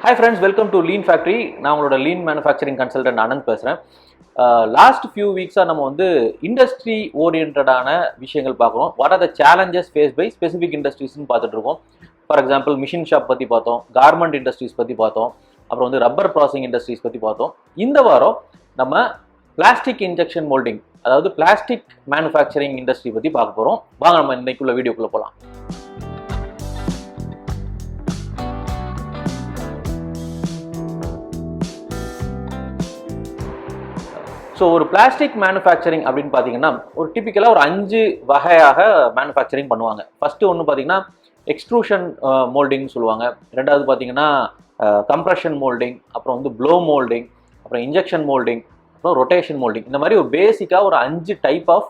Hi friends, welcome to Lean Factory. நான் உங்களோட Lean Manufacturing Consultant Anand பேசுகிறேன். லாஸ்ட் ஃபியூ வீக்ஸாக நம்ம வந்து இண்டஸ்ட்ரி ஓரியன்டான விஷயங்கள் பார்க்குறோம். What are the challenges face by specific இண்டஸ்ட்ரீஸ்னு பார்த்துட்டு இருக்கோம். ஃபார் எக்ஸாம்பிள் மிஷின் ஷாப் பற்றி பார்த்தோம், கார்மெண்ட் இண்டஸ்ட்ரீஸ் பற்றி பார்த்தோம், அப்புறம் வந்து ரப்பர் ப்ராசஸிங் இண்டஸ்ட்ரீஸ் பற்றி பார்த்தோம். இந்த வாரம் நம்ம பிளாஸ்டிக் இன்ஜெக்ஷன் மோல்டிங், அதாவது பிளாஸ்டிக் மேனுஃபேக்சரிங் இண்டஸ்ட்ரி பற்றி பார்க்க போகிறோம். வாங்க நம்ம இன்னைக்குள்ள வீடியோக்குள்ளே போகலாம். ஸோ ஒரு பிளாஸ்டிக் மேனுஃபேக்சரிங் அப்படின்னு பார்த்தீங்கன்னா ஒரு டிப்பிக்கலாக ஒரு 5 வகையாக மேனுஃபேக்சரிங் பண்ணுவாங்க. ஃபஸ்ட்டு ஒன்று பார்த்தீங்கன்னா எக்ஸ்ட்ரூஷன் மோல்டிங்னு சொல்லுவாங்க. ரெண்டாவது பார்த்தீங்கன்னா கம்ப்ரெஷன் மோல்டிங், அப்புறம் வந்து ப்ளோ மோல்டிங், அப்புறம் இன்ஜெக்ஷன் மோல்டிங், அப்புறம் ரொட்டேஷன் மோல்டிங். இந்த மாதிரி ஒரு பேசிக்காக ஒரு 5 டைப் ஆஃப்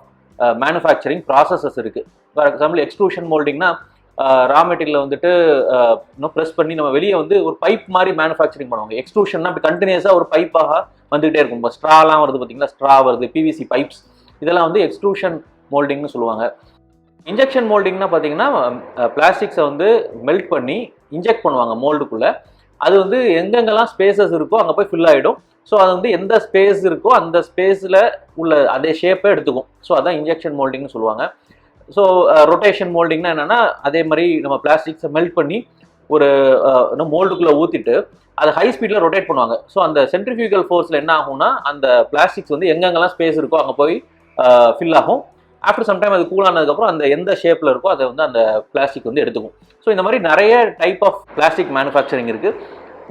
மேனுஃபேக்சரிங் ப்ராசஸஸ் இருக்குது. ஃபார் எக்ஸாம்பிள் எக்ஸ்ட்ரூஷன் மோல்டிங்னா ரா மெட்டீரியல் வந்துட்டு இன்னும் ப்ரெஸ் பண்ணி நம்ம வெளியே வந்து ஒரு பைப் மாதிரி மேனுஃபேக்சரிங் பண்ணுவாங்க. எக்ஸ்ட்ரூஷன்னா அப்படி கண்டினியூஸாக ஒரு பைப்பாக வந்துகிட்டே இருக்கும். இப்போ ஸ்ட்ராலாம் வருது பார்த்தீங்களா, ஸ்ட்ரா வருது, பிவிசி பைப்ஸ், இதெல்லாம் வந்து எக்ஸ்ட்ரூஷன் மோல்டிங்னு சொல்லுவாங்க. இன்ஜெக்ஷன் மோல்டிங்னா பார்த்தீங்கன்னா பிளாஸ்டிக்ஸை வந்து மெல்ட் பண்ணி இன்ஜெக்ட் பண்ணுவாங்க மோல்டுக்குள்ளே. அது வந்து எங்கெங்கெல்லாம் ஸ்பேசஸ் இருக்கோ அங்கே போய் ஃபில் ஆகிடும். ஸோ அது வந்து எந்த ஸ்பேஸ் இருக்கோ அந்த ஸ்பேஸில் உள்ள அதே ஷேப்பை எடுத்துக்கும். ஸோ அதான் இன்ஜெக்ஷன் மோல்டிங்னு சொல்லுவாங்க. ஸோ ரொட்டேஷன் மோல்டிங்னா என்னென்னா அதே மாதிரி நம்ம பிளாஸ்டிக்ஸை மெல்ட் பண்ணி ஒரு மோல்டுக்குள்ளே ஊற்றிட்டு அதை ஹை ஸ்பீடில் ரொட்டேட் பண்ணுவாங்க. ஸோ அந்த சென்ட்ரிஃபியூகல் ஃபோர்ஸில் என்ன ஆகும்னா அந்த பிளாஸ்டிக்ஸ் வந்து எங்கெங்கெல்லாம் ஸ்பேஸ் இருக்கோ அங்கே போய் ஃபில் ஆகும். ஆஃப்டர் சம்டைம் அது கூல் ஆனதுக்கப்புறம் அந்த எந்த ஷேப்பில் இருக்கோ அதை வந்து அந்த பிளாஸ்டிக் வந்து எடுத்துக்கும். ஸோ இந்த மாதிரி நிறைய டைப் ஆஃப் பிளாஸ்டிக் மேனுஃபேக்சரிங் இருக்குது.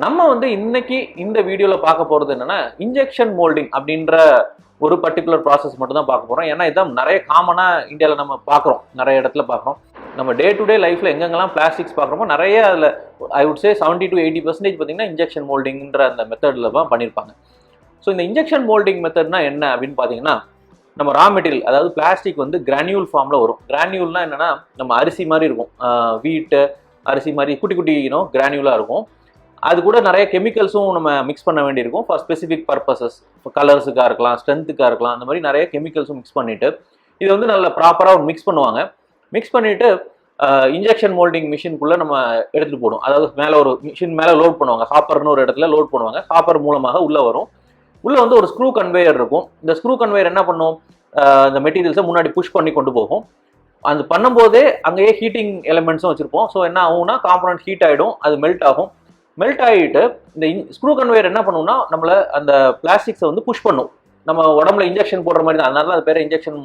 நம்ம வந்து இன்னைக்கு இந்த வீடியோவில் பார்க்க போகிறது என்னென்னா இன்ஜெக்ஷன் மோல்டிங் அப்படின்ற ஒரு பர்டிகுலர் ப்ராசஸ் மட்டும் தான் பார்க்க போகிறோம். ஏன்னா இதான் நிறைய காமனாக இந்தியாவில் நம்ம பார்க்குறோம், நிறைய இடத்துல பார்க்குறோம். நம்ம டே டு டே லைஃப்பில் எங்கெங்கெல்லாம் பிளாஸ்டிக்ஸ் பார்க்குறோமோ நிறைய அதில் ஐ வுட் சே 70 to 80% பார்த்தீங்கன்னா இன்ஜெக்ஷன் மோல்டிங்கிற அந்த மெத்தடில் தான் பண்ணியிருப்பாங்க. ஸோ இந்த இன்ஜெக்ஷன் மோல்டிங் மெத்தட்னா என்ன அப்படின்னு பார்த்தீங்கன்னா நம்ம ரா மெட்டீரியல், அதாவது பிளாஸ்டிக் வந்து கிரானியூல் ஃபார்மில் வரும். கிரானியூல்னால் என்னென்னா நம்ம அரிசி மாதிரி இருக்கும், வீட்டு அரிசி மாதிரி குட்டி குட்டி கிரானியூலாக இருக்கும். அது கூட நிறைய கெமிக்கல்ஸும் நம்ம மிக்ஸ் பண்ண வேண்டியிருக்கும் ஃபார் ஸ்பெசிஃபிக் பர்பஸஸ். இப்போ கலர்ஸுக்காக இருக்கலாம், ஸ்ட்ரென்த்துக்காக இருக்கலாம், அந்த மாதிரி நிறைய கெமிக்கல்ஸும் மிக்ஸ் பண்ணிவிட்டு இது வந்து நல்ல ப்ராப்பராக மிக்ஸ் பண்ணுவாங்க. மிக்ஸ் பண்ணிவிட்டு இன்ஜெக்ஷன் மோல்டிங் மிஷினுக்குள்ளே நம்ம எடுத்துகிட்டு போடும். அதாவது மேலே ஒரு மிஷின் மேலே லோட் பண்ணுவாங்க, ஹாப்பர்னு ஒரு இடத்துல லோட் பண்ணுவாங்க. ஹாப்பர் மூலமாக உள்ளே வரும். உள்ளே வந்து ஒரு ஸ்க்ரூ கன்வேயர் இருக்கும். இந்த ஸ்க்ரூ கன்வேயர் என்ன பண்ணும், இந்த மெட்டீரியல்ஸை முன்னாடி புஷ் பண்ணி கொண்டு போகும். அது பண்ணும்போதே அங்கேயே ஹீட்டிங் எலிமெண்ட்ஸும் வச்சுருப்போம். ஸோ என்ன ஆகும்னா காம்பனன்ட் ஹீட் ஆகிடும், அது மெல்ட் ஆகும். மெல்ட் ஆகிட்டு இந்த ஸ்க்ரூ கன்வேயர் என்ன பண்ணும்னா நம்மளை அந்த பிளாஸ்டிக்ஸை வந்து புஷ் பண்ணும். நம்ம உடம்புல இன்ஜெக்ஷன் போடுற மாதிரி தான், அதனால அது பேர் இன்ஜெக்ஷன்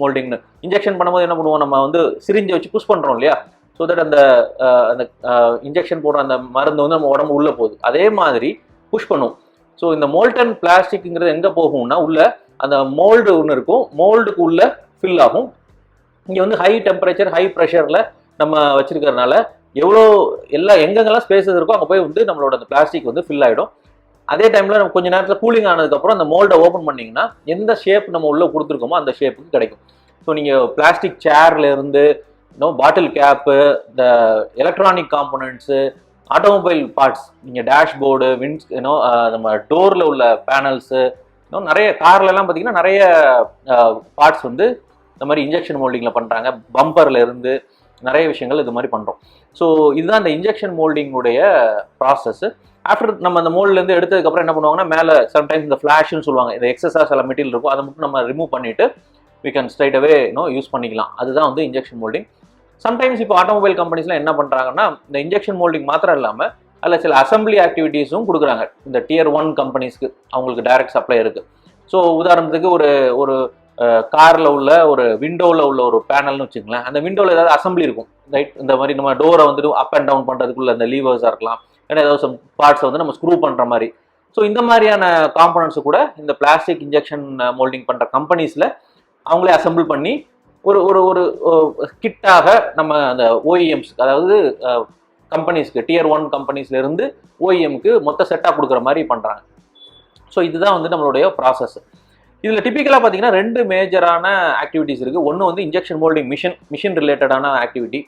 மோல்டிங்னு. இன்ஜெக்ஷன் பண்ணும்போது என்ன பண்ணுவோம், நம்ம வந்து சிரிஞ்சை வச்சு புஷ் பண்ணுறோம் இல்லையா, ஸோ தட் அந்த இன்ஜெக்ஷன் போடுற அந்த மருந்து வந்து நம்ம உடம்பு உள்ளே போகுது. அதே மாதிரி புஷ் பண்ணும். ஸோ இந்த மோல்டன் பிளாஸ்டிக்ங்கிறது எங்கே போகும்னா உள்ள அந்த மோல்டு ஒன்று இருக்கும், மோல்டுக்கு உள்ள ஃபில் ஆகும். இங்கே வந்து ஹை டெம்பரேச்சர் ஹை ப்ரெஷரில் நம்ம வச்சிருக்கிறதுனால எவ்வளோ எங்கெங்கெல்லாம் ஸ்பேசஸ் இருக்கோ அங்கே போய் வந்து நம்மளோட அந்த பிளாஸ்டிக் வந்து ஃபில் ஆகிடும். அதே டைமில் நம்ம கொஞ்சம் நேரத்தில் கூலிங் ஆனதுக்கப்புறம் அந்த மோல்டை ஓப்பன் பண்ணிங்கன்னா எந்த ஷேப் நம்ம உள்ளே கொடுத்துருக்கோமோ அந்த ஷேப்புக்கு கிடைக்கும். ஸோ நீங்கள் பிளாஸ்டிக் சேர்லேருந்து பாட்டில் கேப்பு, இந்த எலக்ட்ரானிக் காம்போனன்ட்ஸு, ஆட்டோமொபைல் பார்ட்ஸ், நீங்கள் டேஷ்போர்டு, விண்ட்ஸ், நம்ம டோரில் உள்ள பேனல்ஸு, நிறைய கார்லலாம் பார்த்தீங்கன்னா நிறைய பார்ட்ஸ் வந்து இந்த மாதிரி இன்ஜெக்ஷன் மோல்டிங்கில் பண்ணுறாங்க. பம்பரில் இருந்து நிறைய விஷயங்கள் இது மாதிரி பண்ணுறோம். ஸோ இதுதான் இந்த இன்ஜெக்ஷன் மோல்டிங்குடைய ப்ராசஸ். ஆஃப்டர் நம்ம அந்த மோல்ட்லேருந்து எடுத்ததுக்கப்புறம் என்ன பண்ணுவாங்கன்னா மேலே சம்டைம்ஸ் இந்த ஃப்ளாஷ்னு சொல்லுவாங்க, இந்த எக்ஸஸாக சில மெட்டீரியல் இருக்கும், அதை மட்டும் நம்ம ரிமூவ் பண்ணிவிட்டு we can straight away use பண்ணிக்கலாம். அதுதான் வந்து இன்ஜெக்ஷன் மோல்டிங். சம்டைம்ஸ் இப்போ ஆட்டோமொபைல் கம்பெனிஸ்லாம் என்ன பண்ணுறாங்கன்னா இந்த இன்ஜெக்ஷன் மோல்டிங் மாத்திரம் இல்லாமல் அதில் சில அசம்பிளி ஆக்டிவிட்டீஸும் கொடுக்குறாங்க. இந்த Tier 1 கம்பெனிஸ்க்கு அவங்களுக்கு டைரக்ட் சப்ளை இருக்குது. ஸோ உதாரணத்துக்கு ஒரு காரில் உள்ள ஒரு விண்டோவில் உள்ள ஒரு பேனல்னு வச்சுக்கலாம். அந்த விண்டோவில் ஏதாவது அசம்பிளி இருக்கும், ரைட்? இந்த மாதிரி நம்ம டோரை வந்துட்டு அப் அண்ட் டவுன் பண்ணுறதுக்குள்ள அந்த லீவர்ஸாக இருக்கலாம், ஏன்னா ஏதாவது சம் பார்ட்ஸை வந்து நம்ம ஸ்க்ரூ பண்ணுற மாதிரி. ஸோ இந்த மாதிரியான காம்பனன்ட்ஸு கூட இந்த பிளாஸ்டிக் இன்ஜெக்ஷன் மோல்டிங் பண்ணுற கம்பெனிஸில் அவங்களே அசம்பிள் பண்ணி ஒரு ஒரு ஒரு கிட்டாக நம்ம அந்த ஓஇஎம்ஸ், அதாவது கம்பெனிஸ்க்கு Tier 1 கம்பெனிஸ்லேருந்து ஓஇஎம்க்கு மொத்த செட்டாக கொடுக்குற மாதிரி பண்ணுறாங்க. ஸோ இதுதான் வந்து நம்மளுடைய ப்ராசஸ். இதில் டிப்பிக்கலாக பார்த்தீங்கன்னா 2 மேஜரான ஆக்டிவிட்டிஸ் இருக்குது. ஒன்று வந்து இன்ஜெக்ஷன் மோல்டிங் மிஷின் ரிலேட்டடான ஆக்டிவிட்டி.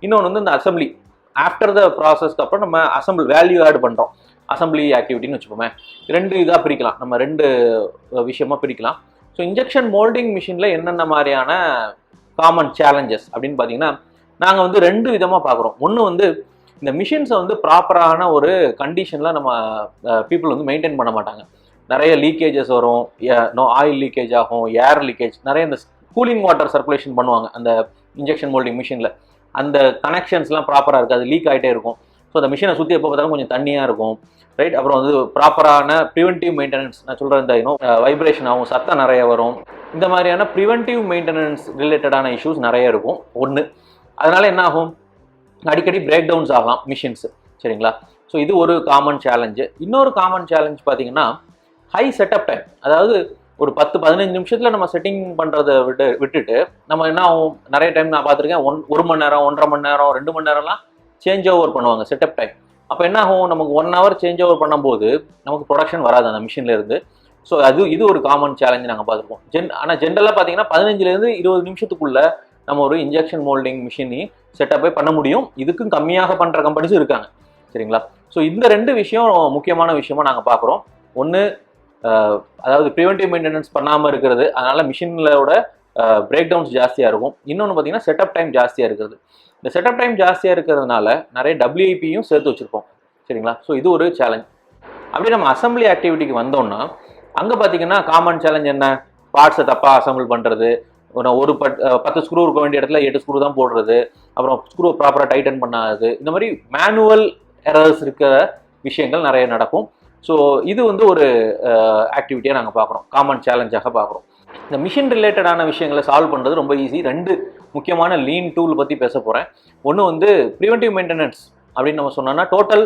இன்னொன்று வந்து இந்த அசம்பிளி. ஆஃப்டர் த ப்ராசஸ்க்கு அப்புறம் நம்ம அசம்பிள் வேல்யூ ஆட் பண்ணுறோம், அசம்பிளி ஆக்டிவிட்டின்னு வச்சுப்போமே. 2 இதாக பிரிக்கலாம், நம்ம 2 விஷயமாக பிரிக்கலாம். ஸோ இன்ஜெக்ஷன் மோல்டிங் மிஷினில் என்னென்ன மாதிரியான காமன் சேலஞ்சஸ் அப்படின்னு பார்த்தீங்கன்னா நாங்கள் வந்து 2 விதமாக பார்க்குறோம். ஒன்று வந்து இந்த மிஷின்ஸை வந்து ப்ராப்பரான ஒரு கண்டிஷனில் நம்ம பீப்புள் வந்து மெயின்டைன் பண்ண மாட்டாங்க. நிறைய லீக்கேஜஸ் வரும், ஆயில் லீக்கேஜ் ஆகும், ஏர் லீக்கேஜ், நிறைய இந்த கூலிங் வாட்டர் சர்க்குலேஷன் பண்ணுவாங்க அந்த இன்ஜெக்ஷன் மோல்டிங் மிஷினில். அந்த கனெக்ஷன்ஸ்லாம் ப்ராப்பராக இருக்காது, லீக் ஆகிட்டே இருக்கும். ஸோ அந்த மிஷினை சுற்றி எப்போ பார்த்தாலும் கொஞ்சம் தண்ணியாக இருக்கும், ரைட். அப்புறம் வந்து ப்ராப்பரான ப்ரிவென்டிவ் மெயின்டெனன்ஸ், நான் சொல்கிற இந்த வைப்ரேஷன் ஆகும், சத்தம் நிறைய வரும், இந்த மாதிரியான ப்ரிவென்டிவ் மெயின்டெனன்ஸ் ரிலேட்டடான இஷ்யூஸ் நிறைய இருக்கும் ஒன்று. அதனால் என்ன ஆகும், அடிக்கடி பிரேக் டவுன்ஸ் ஆகலாம் மிஷின்ஸு, சரிங்களா. ஸோ இது ஒரு காமன் சேலஞ்சு. இன்னொரு காமன் சேலஞ்ச் பார்த்தீங்கன்னா ஹை செட்டப் டைம். அதாவது ஒரு 10-15 நிமிஷத்தில் நம்ம செட்டிங் பண்ணுறதை விட்டுட்டு நம்ம என்ன ஆகும், நிறைய டைம் நான் பார்த்துருக்கேன் 1 மணி நேரம், 1.5 மணி நேரம், 2 மணி நேரம்லாம் சேஞ்ச் ஓவர் பண்ணுவாங்க செட்டப் டைம். அப்போ என்ன ஆகும், நமக்கு 1 ஹவர் சேஞ்ச் ஓவர் பண்ணும்போது நமக்கு ப்ரொடக்ஷன் வராது அந்த மிஷின்ல இருந்து. ஸோ இது ஒரு காமன் சேலஞ்சு நாங்கள் பார்த்துருக்கோம். ஆனால் ஜென்ரலாக பார்த்தீங்கன்னா 15லேருந்து 20 நிமிஷத்துக்குள்ள நம்ம ஒரு இன்ஜெக்ஷன் மோல்டிங் மிஷினி செட்டப்பே பண்ண முடியும். இதுக்கும் கம்மியாக பண்ணுற கம்பெனிஸும் இருக்காங்க, சரிங்களா. ஸோ இந்த 2 விஷயம் முக்கியமான விஷயமா நாங்கள் பார்க்குறோம். ஒன்று, அதாவது ப்ரிவென்டிவ் மெயின்டெனன்ஸ் பண்ணாமல் இருக்கிறது, அதனால மிஷினோட பிரேக் டவுன்ஸ் ஜாஸ்தியாக இருக்கும். இன்னொன்று பார்த்தீங்கன்னா செட்டப் டைம் ஜாஸ்தியாக இருக்கிறது. இந்த செட்டப் டைம் ஜாஸ்தியாக இருக்கிறதுனால நிறைய WIPயும் சேர்த்து வச்சுருப்போம், சரிங்களா. ஸோ இது ஒரு சேலஞ்ச். அப்படியே நம்ம அசம்பிளி ஆக்டிவிட்டிக்கு வந்தோம்னா அங்கே பார்த்தீங்கன்னா காமன் சேலஞ்ச் என்ன, பார்ட்ஸை தப்பாக அசம்பிள் பண்ணுறது, ஒரு 10 ஸ்க்ரூ இருக்க வேண்டிய இடத்துல 8 ஸ்க்ரூ தான் போடுறது, அப்புறம் ஸ்க்ரூ ப்ராப்பராக டைட்டன் பண்ணாது, இந்த மாதிரி மேனுவல் எரர்ஸ் இருக்கிற விஷயங்கள் நிறைய நடக்கும். ஸோ இது வந்து ஒரு ஆக்டிவிட்டியாக நாங்கள் பார்க்குறோம், காமன் சேலஞ்சாக பார்க்குறோம். இந்த மிஷின் ரிலேட்டடான விஷயங்களை சால்வ் பண்ணுறது ரொம்ப ஈஸி. 2 முக்கியமான லீன் டூல் பற்றி பேச போகிறேன். ஒன்று வந்து ப்ரிவென்டிவ் மெயின்டெனன்ஸ் அப்படின்னு நம்ம சொன்னோம்னா டோட்டல்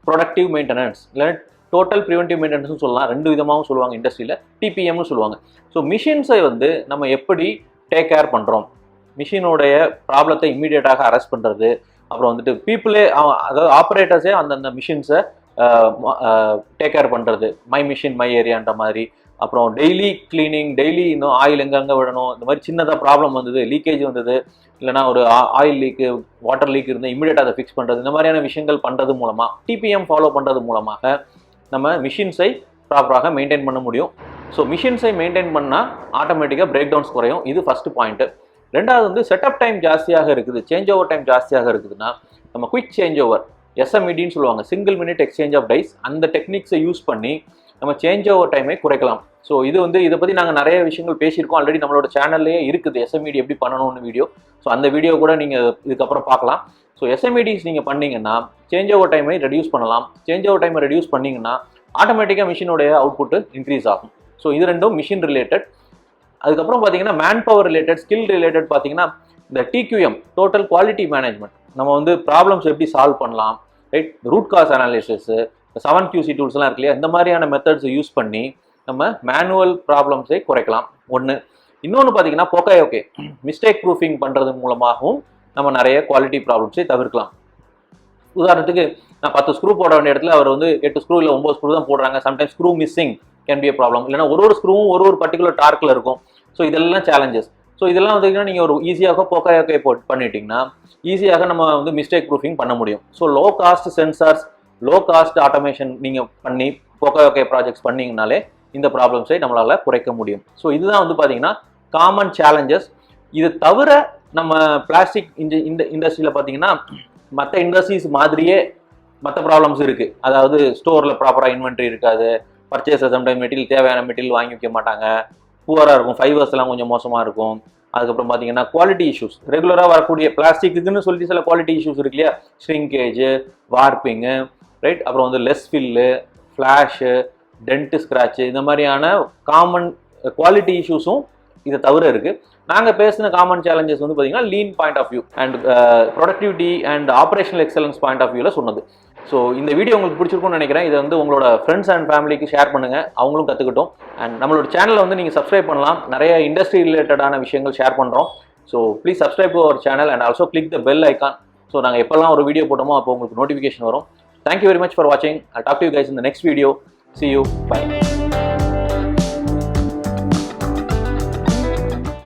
ப்ரொடக்டிவ் மெயின்டெனன்ஸ், இல்லைன்னா டோட்டல் ப்ரிவென்டிவ் மெயின்டெனன்ஸ்னு சொல்லலாம். 2 விதமாகவும் சொல்லுவாங்க இண்டஸ்ட்ரியில், TPMனு சொல்லுவாங்க. ஸோ மிஷின்ஸை வந்து நம்ம எப்படி டேக் கேர் பண்ணுறோம், மிஷினோடைய ப்ராப்ளத்தை இம்மீடியட்டாக அரெஸ்ட் பண்ணுறது, அப்புறம் வந்துட்டு பீப்புளே, அதாவது ஆப்ரேட்டர்ஸே அந்தந்த மிஷின்ஸை டேக் கேர் பண்ணுறது, மை மிஷின் மை ஏரியான்ற மாதிரி. அப்புறம் டெய்லி கிளீனிங், டெய்லி இன்னும் ஆயில் எங்கெங்கே விடணும், இந்த மாதிரி சின்னதாக ப்ராப்ளம் வந்தது, லீக்கேஜ் வந்தது, இல்லைனா ஒரு ஆயில் லீக்கு, வாட்டர் லீக் இருந்து இமீடியட்டாக அதை ஃபிக்ஸ் பண்ணுறது, இந்த மாதிரியான விஷயங்கள் பண்ணுறது மூலமாக, TPM ஃபாலோ பண்ணுறது மூலமாக நம்ம மிஷின்ஸை ப்ராப்பராக மெயின்டைன் பண்ண முடியும். ஸோ மிஷின்ஸை மெயின்டைன் பண்ணால் ஆட்டோமேட்டிக்காக பிரேக் டவுன்ஸ் குறையும். இது ஃபஸ்ட்டு பாயிண்ட்டு. 2வது வந்து செட்டப் டைம் ஜாஸ்தியாக இருக்குது, சேஞ்ச் ஓவர் டைம் ஜாஸ்தியாக இருக்குதுன்னா நம்ம குயிக் சேஞ்ச் ஓவர், SMEDன்னு சொல்லுவாங்க, single minute exchange of dies, அந்த டெக்னிக்ஸை யூஸ் பண்ணி நம்ம சேஞ்ச் ஓவர் டைமை குறைக்கலாம். ஸோ இது வந்து இதை பற்றி நாங்கள் நிறைய விஷயங்கள் பேசியிருக்கோம், ஆல்ரெடி நம்மளோட சேனல்லேயே இருக்குது SMED எப்படி பண்ணணும்னு வீடியோ. ஸோ அந்த வீடியோ கூட நீங்கள் இதுக்கப்புறம் பார்க்கலாம். ஸோ SMEDs நீங்கள் பண்ணிங்கன்னா சேஞ்ச் ஓவர் டைமை ரெடியூஸ் பண்ணலாம். சேஞ்ச் ஓவர் டைமை ரெடியூஸ் பண்ணிங்கன்னா ஆட்டோமேட்டிக்காக மிஷினோடைய அவுட்புட்டு இன்க்ரீஸ் ஆகும். ஸோ இது 2ம் மிஷின் ரிலேட்டட். அதுக்கப்புறம் பார்த்தீங்கன்னா man power related, skill related பார்த்தீங்கன்னா இந்த TQM, டோட்டல் குவாலிட்டி மேனேஜ்மெண்ட், நம்ம வந்து ப்ராப்ளம்ஸ் எப்படி சால்வ் பண்ணலாம், right, root cause analysis, 7QC டூல்ஸ்லாம் இருக்கு இல்லையா, இந்த மாதிரியான மெத்தட்ஸை யூஸ் பண்ணி நம்ம மேனுவல் ப்ராப்ளம்ஸை குறைக்கலாம். ஒன்று. இன்னொன்று பார்த்தீங்கன்னா ஓகே மிஸ்டேக் ப்ரூஃபிங் பண்ணுறது மூலமாகவும் நம்ம நிறைய குவாலிட்டி ப்ராப்ளம்ஸை தவிர்க்கலாம். உதாரணத்துக்கு நான் 10 ஸ்க்ரூ போட வேண்டிய இடத்துல அவர் வந்து 8 ஸ்க்ரூ இல்லை 9 ஸ்க்ரூ தான் போடுறாங்க. Sometimes screw missing can be a problem. இல்லைனா ஒரு ஸ்க்ரூவும் ஒரு பர்டிகுலர் டார்க்கில் இருக்கும். ஸோ இதெல்லாம் சேலஞ்சஸ். ஸோ இதெல்லாம் வந்து நீங்கள் ஒரு ஈஸியாக ஓகே பண்ணிட்டீங்கன்னா ஈஸியாக நம்ம வந்து மிஸ்டேக் ப்ரூஃபிங் பண்ண முடியும். So low cost sensors, low cost automation நீங்கள் பண்ணி ஓகே ப்ராஜெக்ட்ஸ் பண்ணிங்கனாலே இந்த ப்ராப்ளம்ஸை நம்மளால் குறைக்க முடியும். ஸோ இதுதான் வந்து பார்த்தீங்கன்னா காமன் சேலஞ்சஸ். இது தவிர நம்ம பிளாஸ்டிக் இந்த இண்டஸ்ட்ரியில் பார்த்தீங்கன்னா மற்ற இண்டஸ்ட்ரீஸ் மாதிரியே மற்ற ப்ராப்ளம்ஸ் இருக்குது. அதாவது ஸ்டோரில் ப்ராப்பராக இன்வென்ட்ரி இருக்காது, பர்ச்சேஸ் சம்டைம் மெட்டீரியல், தேவையான மெட்டீரியல் வாங்கி வைக்க மாட்டாங்க, புவராக இருக்கும், ஃபைபர்ஸ்லாம் கொஞ்சம் மோசமாக இருக்கும். அதுக்கப்புறம் பார்த்தீங்கன்னா குவாலிட்டி இஷ்யூஸ், ரெகுலராக வரக்கூடிய பிளாஸ்டிக்குன்னு சொல்லி சில குவாலிட்டி இஷ்யூஸ் இருக்கு இல்லையா, ஷ்ரிங்கேஜு, வார்ப்பிங்கு, ரைட், அப்புறம் வந்து less fill, flash, dent scratch, இந்த மாதிரியான காமன் குவாலிட்டி இஷ்யூஸும் இதை தவிர இருக்குது. நாங்கள் பேசின காமன் சேலஞ்சஸ் வந்து பார்த்தீங்கன்னா lean point of view and productivity and operational excellence point of வியூவில் சொன்னது. ஸோ இந்த வீடியோ உங்களுக்கு பிடிச்சிருக்கும்னு நினைக்கிறேன். இதை வந்து உங்களோட ஃப்ரெண்ட்ஸ் அண்ட் ஃபேமிலிக்கு ஷேர் பண்ணுங்கள், அவங்களும் கற்றுக்கிட்டோம். அண்ட் நம்மளோட சேனலை வந்து நீங்கள் சப்ஸ்கிரைப் பண்ணலாம், நிறைய இண்டஸ்ட்ரி ரிலேட்டடான விஷயங்கள் ஷேர் பண்ணுறோம். So please subscribe to our channel and also click the bell icon. So நாங்கள் எப்போல்லாம் ஒரு வீடியோ போட்டோமோ அப்போ உங்களுக்கு நோட்டிஃபிகேஷன் வரும். Thank you very much for watching. I'll talk to you guys in the next video. See you. Bye.